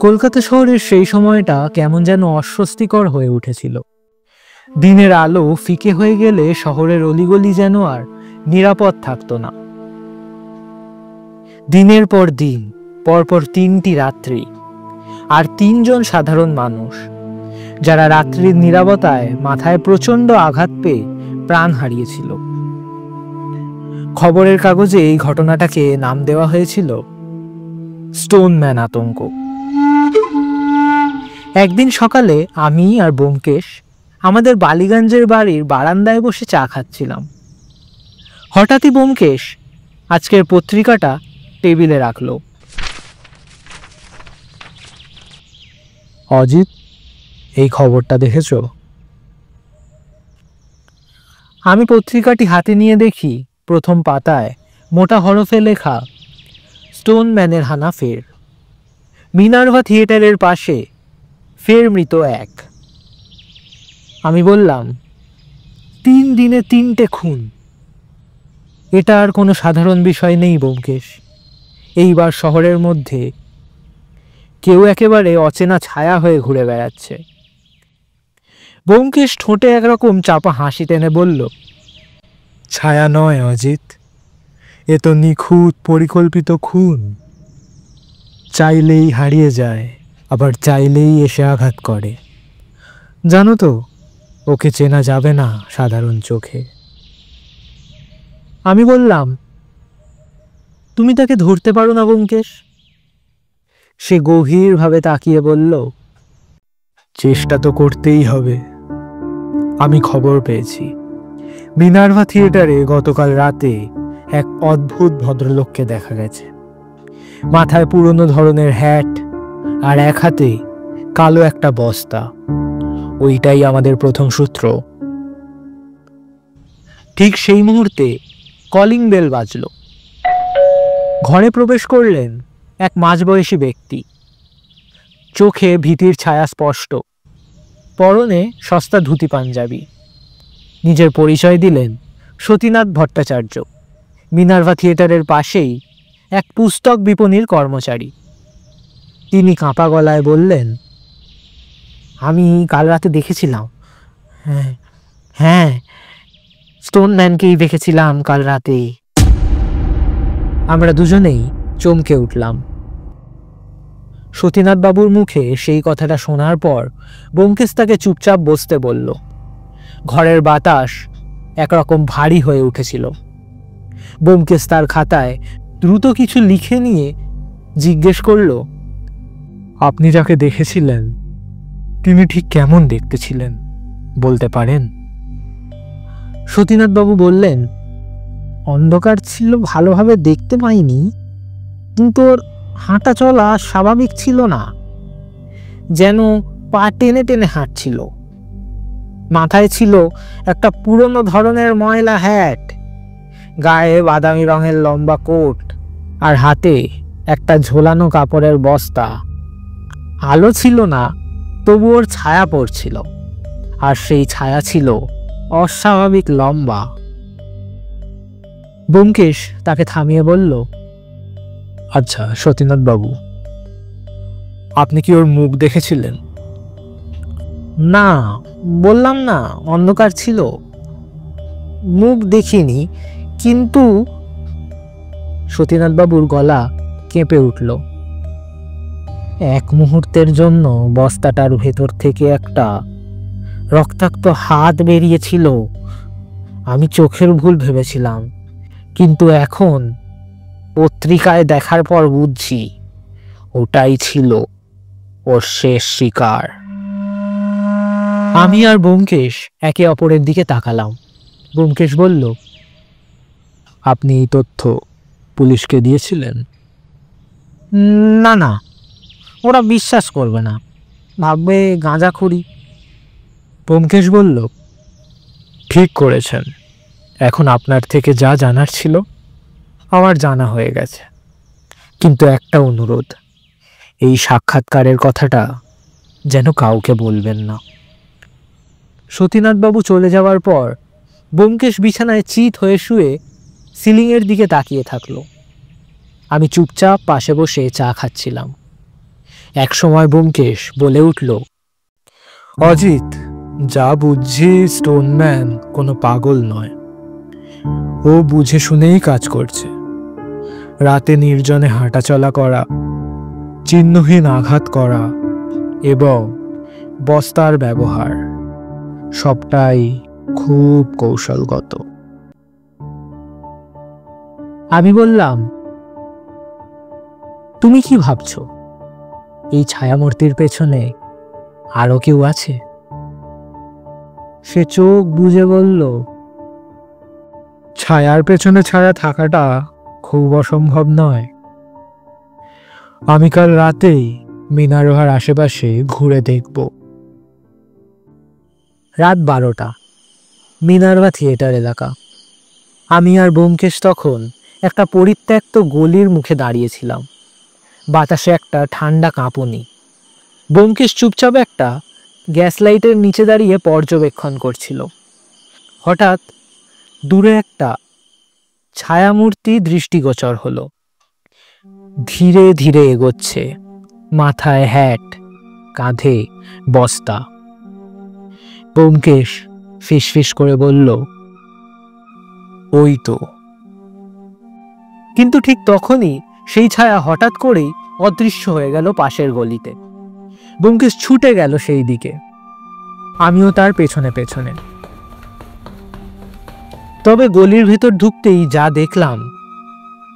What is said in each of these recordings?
কলকাতা শহরের সেই সময়টা কেমন যেন অস্বস্তিকর হয়ে উঠেছিল। দিনের আলো ফিকে হয়ে গেলে শহরের অলিগলি যেন আর নিরাপদ থাকতো না। দিনের পর দিন, পরপর 3টি রাত্রি, আর 3জন সাধারণ মানুষ যারা রাত্রির নীরবতায় মাথায় প্রচন্ড আঘাত পেয়ে প্রাণ হারিয়েছিল। খবরের কাগজে এই ঘটনাটাকে নাম দেওয়া হয়েছিল স্টোনম্যান আতঙ্ক। একদিন সকালে আমি আর ব্যোমকেশ আমাদের বালিগঞ্জের বাড়ির বারান্দায় বসে চা খাচ্ছিলাম। হঠাৎই ব্যোমকেশ আজকের পত্রিকাটা টেবিলে রাখলো। অজিত, এই খবরটা দেখেছ? আমি পত্রিকাটি হাতে নিয়ে দেখি প্রথম পাতায় মোটা হরফে লেখা, স্টোনম্যানের হানা ফের। মিনার্ভা থিয়েটারের পাশে ফের মৃত এক। আমি বললাম, 3 দিনে 3টে খুন। এটা আর কোনো সাধারণ বিষয় নেই ব্যোমকেশ। এইবার শহরের মধ্যে কেউ একেবারে অচেনা ছায়া হয়ে ঘুরে বেড়াচ্ছে। ব্যোমকেশ ঠোঁটে একরকম চাপা হাসি টেনে বলল, ছায়া নয় অজিত, এ তো নিখুঁত পরিকল্পিত খুন। চাইলেই হারিয়ে যায়, আবার চাইলেই এসে আঘাত করে। জানো তো, ওকে চেনা যাবে না সাধারণ চোখে। আমি বললাম, তুমি তাকে ধরতে পারো না ব্যোমকেশ? সে গভীরভাবে তাকিয়ে বলল, চেষ্টা তো করতেই হবে। আমি খবর পেয়েছি, মিনার্ভা থিয়েটারে গতকাল রাতে এক অদ্ভুত ভদ্রলোককে দেখা গেছে। মাথায় পুরনো ধরনের হ্যাট আর এক হাতে কালো একটা বস্তা। ওইটাই আমাদের প্রথম সূত্র। ঠিক সেই মুহূর্তে কলিং বেল বাজল। ঘরে প্রবেশ করলেন এক মাঝবয়সী ব্যক্তি। চোখে ভীতির ছায়া স্পষ্ট, পরনে সস্তা ধুতি পাঞ্জাবি। নিজের পরিচয় দিলেন সতীনাথ ভট্টাচার্য, মিনার্ভা থিয়েটারের পাশেই এক পুস্তক বিপণীর কর্মচারী। তিনি কাঁপা গলায় বললেন, আমি কাল রাতে দেখেছিলাম। হ্যাঁ, স্টোনম্যানকেই দেখেছিলাম কাল রাতে। আমরা দুজনেই চমকে উঠলাম। সতীনাথ বাবুর মুখে সেই কথাটা শোনার পর ব্যোমকেশ তাকে চুপচাপ বসতে বলল। ঘরের বাতাস একরকম ভারী হয়ে উঠেছিল। ব্যোমকেশ তার খাতায় দ্রুত কিছু লিখে নিয়ে জিজ্ঞেস করল, আপনি যাকে দেখেছিলেন তিনি ঠিক কেমন দেখতে ছিলেন, বলতে পারেন? সতীনাথ বাবু বললেন, অন্ধকার ছিল, ভালোভাবে দেখতে পাইনি, কিন্তু ওর হাঁটা চলা স্বাভাবিক ছিল না, যেন পা টেনে টেনে হাঁটছিল। মাথায় ছিল একটা পুরনো ধরনের ময়লা হ্যাট, গায়ে বাদামি রঙের লম্বা কোট, আর হাতে একটা ঝোলানো কাপড়ের বস্তা। আলো ছিল না, তবু ওর ছায়া পড়ছিল, আর সেই ছায়া ছিল অস্বাভাবিক লম্বা। ব্যোমকেশ তাকে থামিয়ে বলল, আচ্ছা সতীনাথ বাবু, আপনি কি ওর মুখ দেখেছিলেন? না, বললাম না অন্ধকার ছিল, মুখ দেখিনি, কিন্তু সতীনাথ বাবুর গলা কেঁপে উঠল। এক মুহূর্তের জন্য বস্তাটার ভেতর থেকে একটা রক্তাক্ত হাত বেরিয়েছিল। আমি চোখের ভুল ভেবেছিলাম, কিন্তু এখন পত্রিকায় দেখার পর বুঝছি ওটাই ছিল ওর শেষ শিকার। আমি আর ব্যোমকেশ একে অপরের দিকে তাকালাম। ব্যোমকেশ বলল, আপনি এই তথ্য পুলিশকে দিয়েছিলেন? না, ওরা বিশ্বাস করবে না, ভাববে গাঁজাখুরি। ব্যোমকেশ বলল, ঠিক করেছেন। এখন আপনার থেকে যা জানার ছিল আমার জানা হয়ে গেছে, কিন্তু একটা অনুরোধ, এই সাক্ষাৎকারের কথাটা যেন কাউকে বলবেন না। সতীনাথবাবু চলে যাওয়ার পর ব্যোমকেশ বিছানায় চিত হয়ে শুয়ে সিলিংয়ের দিকে তাকিয়ে থাকলো। আমি চুপচাপ পাশে বসে চা খাচ্ছিলাম। একসময় ব্যোমকেশ বলে উঠল, অজিত, যা বুঝছি স্টোনম্যান কোনো পাগল নয়। ও বুঝে শুনেই কাজ করছে। রাতে নির্জনে হাঁটাচলা করা, চিহ্নহীন আঘাত করা এবং বস্তার ব্যবহার সবটাই খুব কৌশলগত। আমি বললাম, তুমি কি ভাবছো এই ছায়ামূর্তির পেছনে আরো কেউ আছে? সে চোখ বুজে বলল, ছায়ার পেছনে ছায়া থাকাটা খুব অসম্ভব নয়। আমি কাল রাতেই মিনারোহার আশেপাশে ঘুরে দেখব। রাত 12টা, মিনার্ভা থিয়েটার এলাকা। আমি আর ব্যোমকেশ তখন একটা পরিত্যক্ত গলির মুখে দাঁড়িয়েছিলাম। বাতাসে একটা ঠান্ডা কাঁপুনি। ব্যোমকেশ চুপচাপ একটা গ্যাস লাইটের নিচে দাঁড়িয়ে পর্যবেক্ষণ করছিল। হঠাৎ দূরে একটা ছায়ামূর্তি দৃষ্টিগোচর হলো। ধীরে ধীরে এগোচ্ছে, মাথায় হ্যাট, কাঁধে বস্তা। ব্যোমকেশ ফিসফিস করে বলল, ওই তো। কিন্তু ঠিক তখনই সেই ছায়া হঠাৎ করেই অদৃশ্য হয়ে গেল পাশের গলিতে। ব্যোমকেশ ছুটে গেল সেই দিকে, আমিও তার পেছনে পেছনে। তবে গলির ভেতর ঢুকতেই যা দেখলাম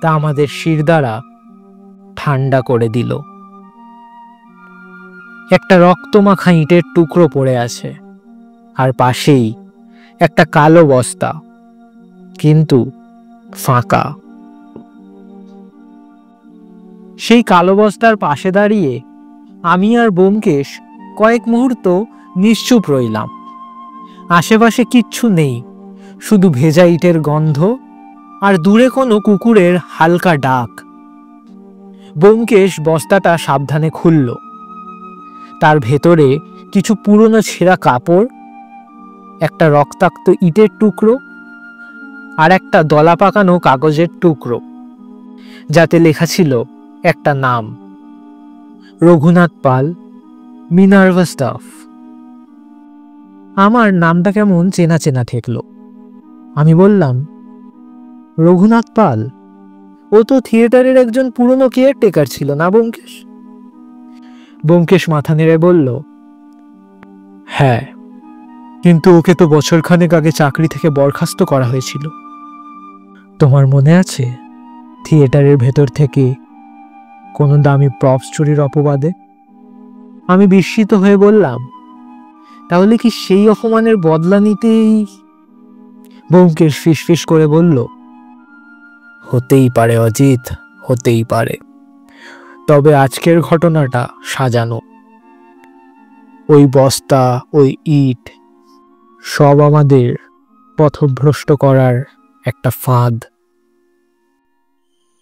তা আমাদের শিরদাঁড়া ঠান্ডা করে দিল। একটা রক্তমাখা ইটের টুকরো পড়ে আছে, আর পাশেই একটা কালো বস্তা, কিন্তু ফাঁকা। সেই কালো বস্তার পাশে দাঁড়িয়ে আমি আর ব্যোমকেশ কয়েক মুহূর্ত নিশ্চুপ রইলাম। আশেপাশে কিচ্ছু নেই, শুধু ভেজা ইটের গন্ধ আর দূরে কোনো কুকুরের হালকা ডাক। ব্যোমকেশ বস্তাটা সাবধানে খুলল। তার ভেতরে কিছু পুরনো ছেঁড়া কাপড়, একটা রক্তাক্ত ইটের টুকরো আর একটা দলা পাকানো কাগজের টুকরো, যাতে লেখা ছিল একটা নাম, রঘুনাথ পাল, মিনার্ভা স্টাফ। আমার নামটা কেমন চেনা চেনা ঠেকল। আমি বললাম, রঘুনাথ পাল? ও তো থিয়েটারের একজন পুরনো কেয়ারটেকার ছিল না ব্যোমকেশ? ব্যোমকেশ মাথা নেড়ে বলল, হ্যাঁ, কিন্তু ওকে তো বছরখানেক আগে চাকরি থেকে বরখাস্ত করা হয়েছিল। তোমার মনে আছে থিয়েটারের ভেতর থেকে কোনো দামি প্রপস চুরির অপবাদে? আমি বিস্মিত হয়ে বললাম, তাহলে কি সেই অপমানের বদলা নিতেই? ব্যোমকেশ ফিসফিস করে বলল, হতেই পারে অজিত, হতেই পারে। তবে আজকের ঘটনাটা সাজানো। ওই বস্তা, ওই ইট, সব আমাদের পথভ্রষ্ট করার একটা ফাঁদ।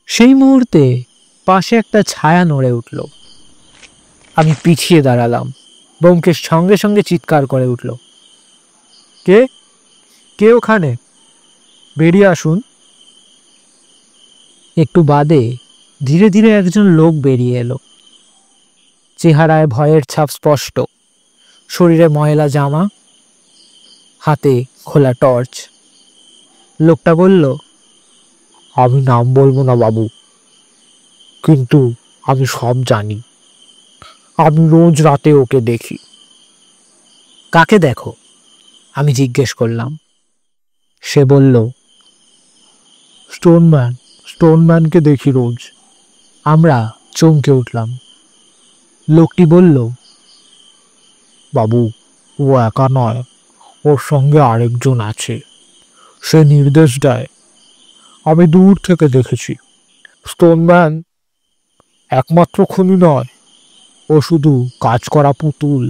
সেই মুহূর্তে পাশে একটা ছায়া নড়ে উঠল। আমি পিছিয়ে দাঁড়ালাম। ব্যোমকেশ সঙ্গে সঙ্গে চিৎকার করে উঠল, কে কে ওখানে? বেরিয়ে আসুন। একটু বাদে ধীরে ধীরে একজন লোক বেরিয়ে এলো। চেহারায় ভয়ের ছাপ স্পষ্ট, শরীরে ময়লা জামা, হাতে খোলা টর্চ। লোকটা বলল, আমি নাম বলবো না বাবু, কিন্তু আমি সব জানি। আমি রোজ রাতে ওকে দেখি। কাকে দেখো? আমি জিজ্ঞেস করলাম। সে বলল, স্টোনম্যানকে দেখি রোজ। আমরা চমকে উঠলাম। লোকটি বলল, বাবু, ও একা নয়, ওর সঙ্গে আরেকজন আছে। সে নির্দেশ দেয়। আমি দূর থেকে দেখেছি। স্টোনম্যান একমাত্র খুনি নয়, ও শুধু কাজ করা পুতুল।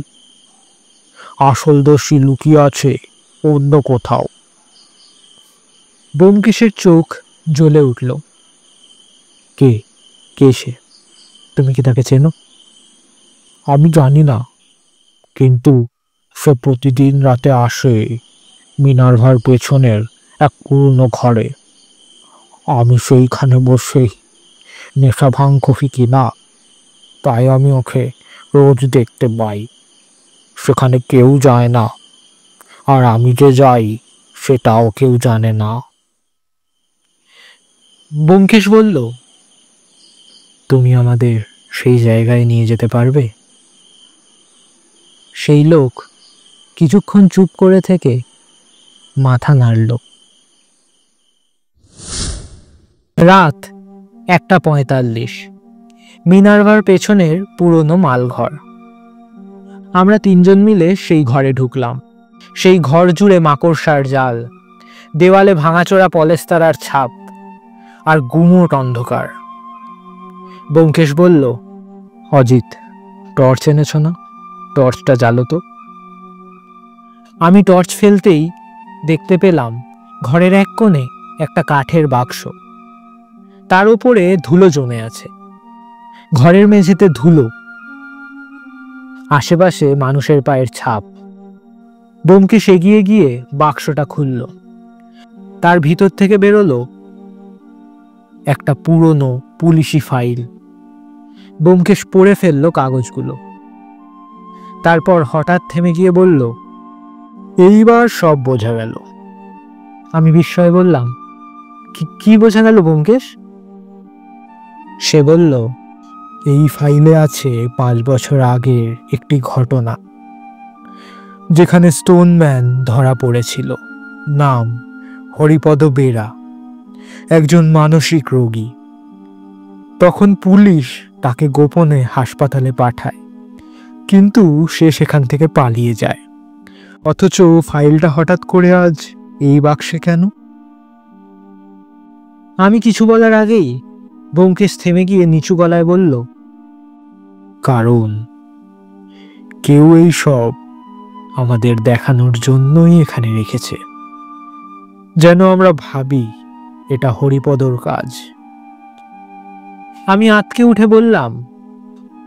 আসল দোষী লুকিয়ে আছে অন্য কোথাও। ব্যোমকেশের চোখ জ্বলে উঠল। কে কে সে? তুমি কি তাকে চেনো? আমি জানি না, কিন্তু সে প্রতিদিন রাতে আসে মিনার্ভার পেছনের এক পুরনো ঘরে। আমি সেইখানে বসে নেশা ভাঙ কফি কিনা তাই আমি ওকে রোজ দেখতে পাই। সেখানে কেউ যায় না, আর আমি যে যাই সেটাও কেউ জানে না। ব্যোমকেশ বলল, তুমি আমাদের সেই জায়গায় নিয়ে যেতে পারবে? সেই লোক কিছুক্ষণ চুপ করে থেকে মাথা নাড়ল। রাত 1:45। মিনার্ভার পেছনের পুরনো মালঘর। আমরা তিনজন মিলে সেই ঘরে ঢুকলাম। সেই ঘর জুড়ে মাকড়সার জাল, দেওয়ালে ভাঙাচোরা পলেস্তারার ছাপ, আর গুমোট অন্ধকার। ব্যোমকেশ বলল, অজিত, টর্চ এনেছ না? টর্চটা জ্বালো তো। আমি টর্চ ফেলতেই দেখতে পেলাম ঘরের এক কোণে একটা কাঠের বাক্স। তার উপরে ধুলো জমে আছে। ঘরের মেঝেতে ধুলো, আশেপাশে মানুষের পায়ের ছাপ। ব্যোমকেশ এগিয়ে গিয়ে বাক্সটা খুলল। তার ভিতর থেকে বেরোলো একটা পুরনো পুলিশি ফাইল। ব্যোমকেশ পড়ে ফেলল কাগজগুলো। তারপর হঠাৎ থেমে গিয়ে বলল, এইবার সব বোঝা গেল। আমি বিস্ময়ে বললাম, কি বোঝা গেল ব্যোমকেশ? সে বলল, এই ফাইলে আছে 5 বছর আগের একটি ঘটনা, যেখানে স্টোনম্যান ধরা পড়েছিল। নাম হরিপদ বেরা, একজন মানসিক রোগী। তখন পুলিশ তাকে গোপনে হাসপাতালে পাঠায়, কিন্তু সে সেখান থেকে পালিয়ে যায়। অথচ ফাইলটা হঠাৎ করে আজ এই বাক্সে কেন? আমি কিছু বলার আগেই ব্যোমকেশ থেমে গিয়ে নিচু গলায় বলল, কারণ কেউ এই সব আমাদের দেখানোর জন্যই এখানে রেখেছে, যেন আমরা ভাবি এটা হরিপদর কাজ। আমি আঁতকে উঠে বললাম,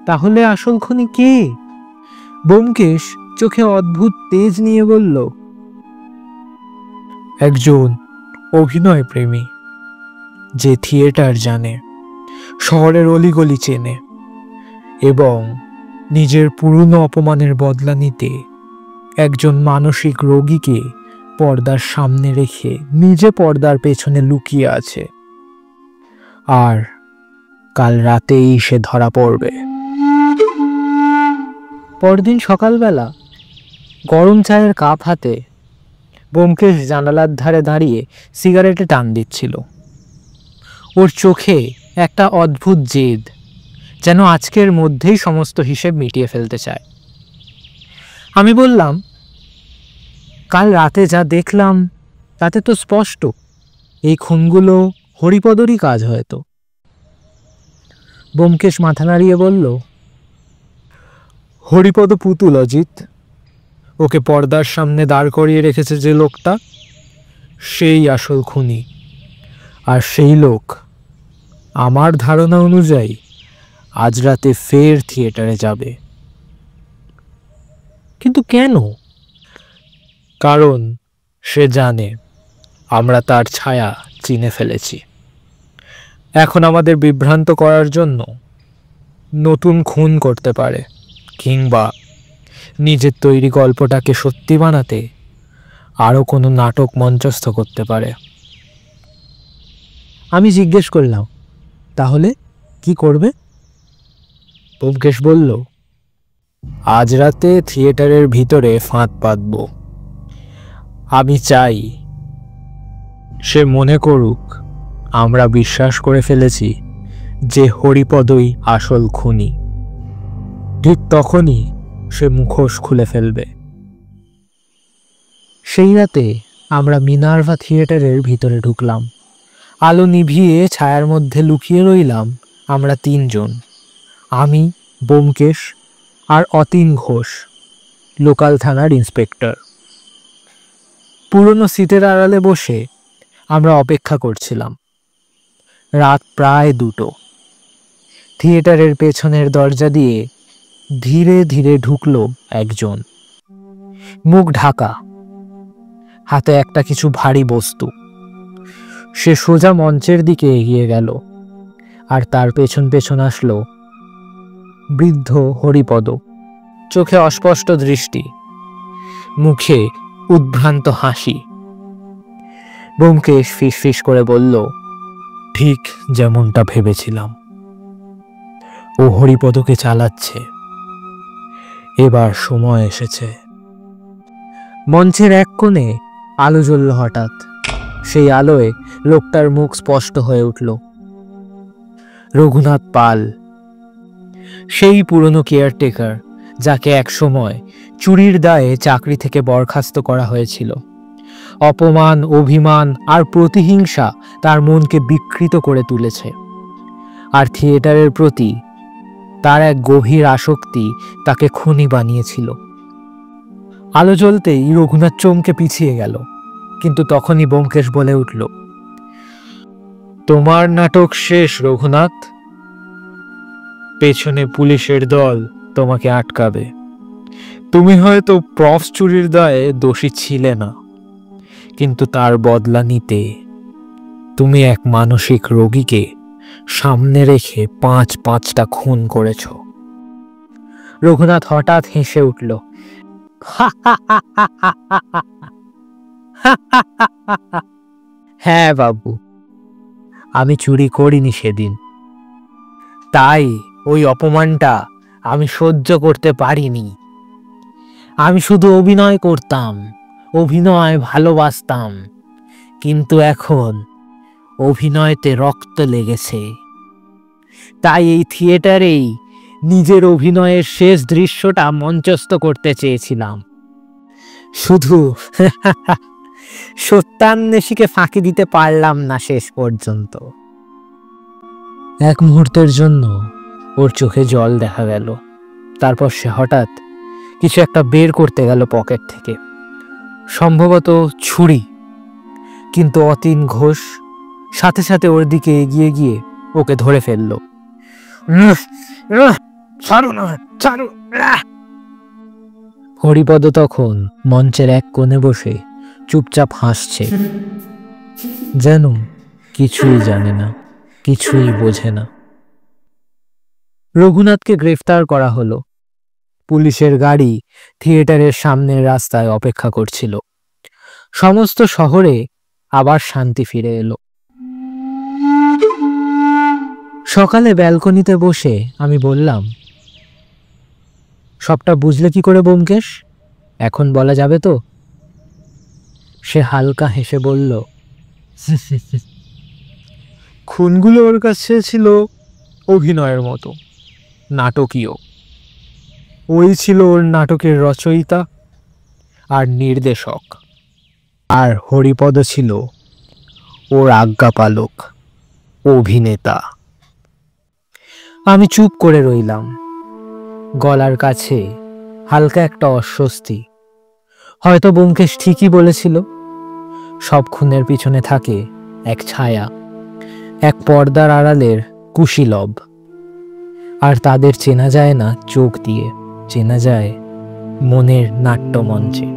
তাহলে আসল খুনি কে? ব্যোমকেশ চোখে অদ্ভুত তেজ নিয়ে বলল, একজন অভিনয় প্রেমী, যে থিয়েটার জানে, শহরের অলিগলি চেনে, এবং নিজের পুরনো অপমানের বদলা নিতে একজন মানসিক রোগীকে পর্দার সামনে রেখে নিজে পর্দার পেছনে লুকিয়ে আছে। আর কাল রাতেই সে ধরা পড়বে। পরদিন সকালবেলা গরম চায়ের কাপ হাতে ব্যোমকেশ জানালার ধারে দাঁড়িয়ে সিগারেটে টান দিচ্ছিল। ওর চোখে একটা অদ্ভুত জেদ, যেন আজকের মধ্যেই সমস্ত হিসেব মিটিয়ে ফেলতে চায়। আমি বললাম, কাল রাতে যা দেখলাম তাতে তো স্পষ্ট এই খুনগুলো হরিপদরই কাজ হয়তো। ব্যোমকেশ মাথা নাড়িয়ে বলল, হরিপদ পুতুল অজিত। ওকে পর্দার সামনে দাঁড় করিয়ে রেখেছে যে লোকটা, সেই আসল খুনি। আর সেই লোক আমার ধারণা অনুযায়ী আজ রাতে ফের থিয়েটারে যাবে। কিন্তু কেন? কারণ সে জানে আমরা তার ছায়া চিনে ফেলেছি। এখন আমাদের বিভ্রান্ত করার জন্য নতুন খুন করতে পারে, কিংবা নিজের তৈরি গল্পটাকে সত্যি বানাতে আরও কোনো নাটক মঞ্চস্থ করতে পারে। আমি জিজ্ঞেস করলাম, তাহলে কি করবে? ব্যোমকেশ বলল, আজ রাতে থিয়েটারের ভিতরে ফাঁদ পাতব। আমি চাই সে মনে করুক আমরা বিশ্বাস করে ফেলেছি যে হরিপদই আসল খুনি। ঠিক তখনই সে মুখোশ খুলে ফেলবে। সেই রাতে আমরা মিনার্ভা থিয়েটারের ভিতরে ঢুকলাম। আলো নিভিয়ে ছায়ার মধ্যে লুকিয়ে রইলাম আমরা তিনজন, আমি, ব্যোমকেশ আর অতীন ঘোষ, লোকাল থানার ইন্সপেক্টর। পুরনো সিটের আড়ালে বসে আমরা অপেক্ষা করছিলাম। রাত প্রায় 2টো। থিয়েটারের পেছনের দরজা দিয়ে ধীরে ধীরে ঢুকলো একজন, মুখ ঢাকা, হাতে একটা কিছু ভারী বস্তু। সে সোজা মঞ্চের দিকে এগিয়ে গেল, আর তার পেছন পেছন আসলো বৃদ্ধ হরিপদ, চোখে অস্পষ্ট দৃষ্টি, মুখে উদ্ভ্রান্ত হাসি। ব্যোমকেশ ফিসফিস করে বলল, ঠিক যেমনটা ভেবেছিলাম, ও হরিপদকে চালাচ্ছে। এবার সময় এসেছে। মঞ্চের এক কোণে আলো জ্বলল হঠাৎ। সেই আলোয় লোকটার মুখ স্পষ্ট হয়ে উঠল। রঘুনাথ পাল, সেই পুরনো কেয়ারটেকার যাকে এক সময় চুরির দায়ে চাকরি থেকে বরখাস্ত করা হয়েছিল। অপমান, অভিমান আর প্রতিহিংসা তার মনকে বিকৃত করে তুলেছে, আর থিয়েটারের প্রতি তার এক গভীর আসক্তি তাকে খুনি বানিয়েছিল। আলো জ্বলতেই রঘুনাথ চমকে পিছিয়ে গেল, কিন্তু তখনই ব্যোমকেশ বলে উঠল, তোমার নাটক শেষ রঘুনাথ। পেছনে পুলিশের দল তোমাকে আটকাবে। তুমি হয়তো প্রফস চুরির দায়ে দোষী ছিলে না, কিন্তু তার বদলা নিতে তুমি এক মানসিক রোগীকে সামনে রেখে 5-5টা খুন করেছ। রঘুনাথ হঠাৎ হেসে উঠল। হ্যাঁ বাবু, আমি চুরি করিনি সেদিন, তাই ওই অপমানটা আমি সহ্য করতে পারিনি। আমি শুধু অভিনয় করতাম, অভিনয় ভালোবাসতাম, কিন্তু এখন অভিনয়তে রক্ত লেগেছে। তাই এই থিয়েটারেই নিজের অভিনয়ের শেষ দৃশ্যটা মঞ্চস্থ করতে চেয়েছিলাম। শুধু সত্যান্বেষীকে ফাঁকি দিতে পারলাম না শেষ পর্যন্ত। এক মুহূর্তের জন্য ওর চোখে জল দেখা গেল। তারপর সে হঠাৎ কিছু একটা বের করতে গেল পকেট থেকে, সম্ভবত ছুরি। কিন্তু অতীন ঘোষ সাথে সাথে ওর দিকে এগিয়ে গিয়ে ওকে ধরে ফেলল। ছাড়ো না, ছাড়ো। হরিপদ তখন মঞ্চের এক কোণে বসে চুপচাপ হাসছে, যেন কিছুই জানে না, কিছুই বোঝে না। রঘুনাথকে গ্রেফতার করা হলো। পুলিশের গাড়ি থিয়েটারের সামনের রাস্তায় অপেক্ষা করছিল। সমস্ত শহরে আবার শান্তি ফিরে এলো। সকালে ব্যালকনিতে বসে আমি বললাম, সবটা বুঝলে কি করে ব্যোমকেশ? এখন বলা যাবে তো? সে হালকা হেসে বলল, খুনগুলো ওর কাছে ছিল অভিনয়ের মতো, নাটকীয়। ওই ছিল ওর নাটকের রচয়িতা আর নির্দেশক, আর হরিপদ ছিল ওর আজ্ঞাপালক, অভিনেতা। আমি চুপ করে রইলাম, গলার কাছে হালকা একটা অস্বস্তি। হয়তো ব্যোমকেশ ঠিকই বলেছিল, সব খুনের পিছনে থাকে এক ছায়া, এক পর্দার আড়ালের কুশীলব। আর তাদের চেনা যায় না চোখ দিয়ে, চেনা যায় মনের নাট্যমঞ্চে।